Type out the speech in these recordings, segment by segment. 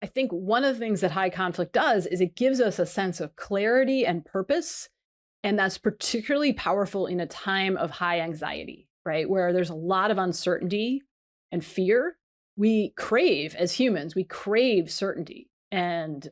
I think one of the things that high conflict does is it gives us a sense of clarity and purpose. And that's particularly powerful in a time of high anxiety, right? Where there's a lot of uncertainty and fear. We crave, as humans, we crave certainty, and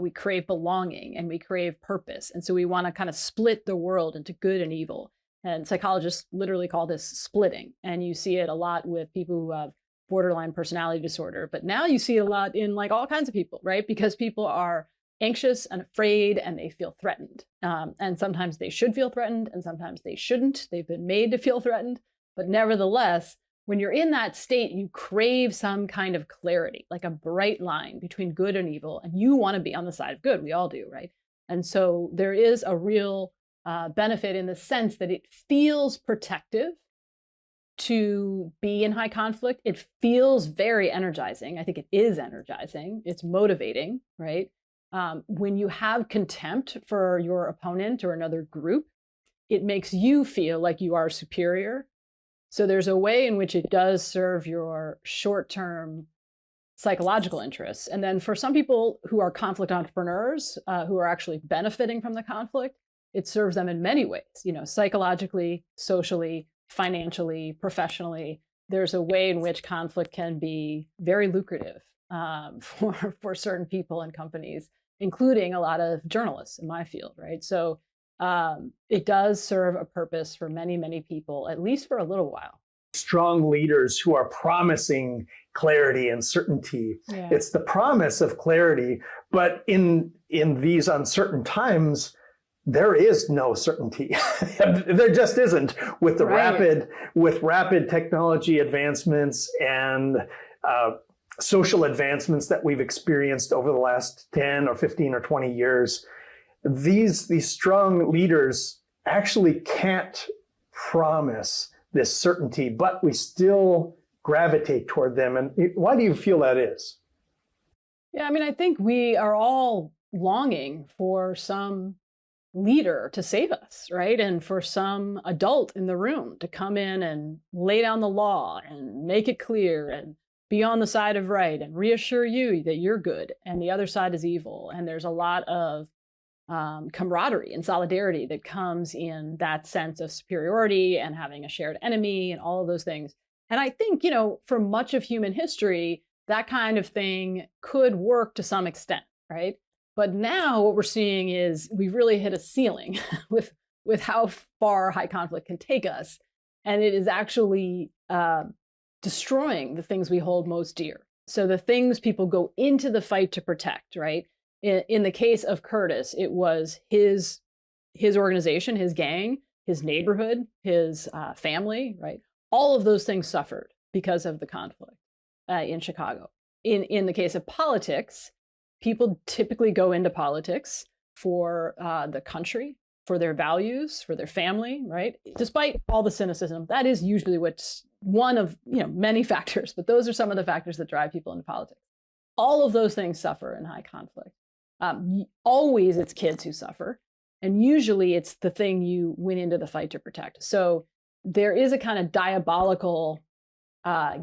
we crave belonging, and we crave purpose. And so we want to kind of split the world into good and evil. And psychologists literally call this splitting. And you see it a lot with people who have borderline personality disorder. But now you see it a lot in like all kinds of people, right? Because people are anxious and afraid, and they feel threatened. And sometimes they should feel threatened, and sometimes they shouldn't. They've been made to feel threatened. But nevertheless, when you're in that state, you crave some kind of clarity, like a bright line between good and evil. And you want to be on the side of good. We all do, right? And so there is a real benefit in the sense that it feels protective to be in high conflict. It feels very energizing. I think it is energizing. It's motivating, right? When you have contempt for your opponent or another group, it makes you feel like you are superior. So there's a way in which it does serve your short-term psychological interests. And then for some people who are conflict entrepreneurs, who are actually benefiting from the conflict, it serves them in many ways, psychologically, socially, financially, professionally. There's a way in which conflict can be very lucrative for certain people and companies, including a lot of journalists in my field, right? So it does serve a purpose for many, many people, at least for a little while. Strong leaders who are promising clarity and certainty. Yeah. It's the promise of clarity, but in these uncertain times, there is no certainty. There just isn't with the rapid technology advancements and social advancements that we've experienced over the last 10 or 15 or 20 years. These strong leaders actually can't promise this certainty, but we still gravitate toward them. And why do you feel that is? Yeah, I mean, I think we are all longing for some leader to save us, right? And for some adult in the room to come in and lay down the law and make it clear and be on the side of right and reassure you that you're good and the other side is evil. And there's a lot of camaraderie and solidarity that comes in that sense of superiority and having a shared enemy and all of those things. And I think, for much of human history, that kind of thing could work to some extent, right? But now what we're seeing is we've really hit a ceiling with how far high conflict can take us. And it is actually destroying the things we hold most dear. So the things people go into the fight to protect, right? In the case of Curtis, it was his organization, his gang, his neighborhood, his family, right? All of those things suffered because of the conflict in Chicago. In the case of politics, people typically go into politics for the country, for their values, for their family, right? Despite all the cynicism, that is usually what's one of many factors, but those are some of the factors that drive people into politics. All of those things suffer in high conflict. Always it's kids who suffer, and usually it's the thing you went into the fight to protect. So there is a kind of diabolical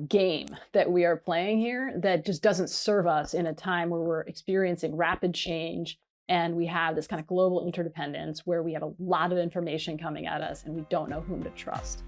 game that we are playing here that just doesn't serve us in a time where we're experiencing rapid change and we have this kind of global interdependence where we have a lot of information coming at us and we don't know whom to trust.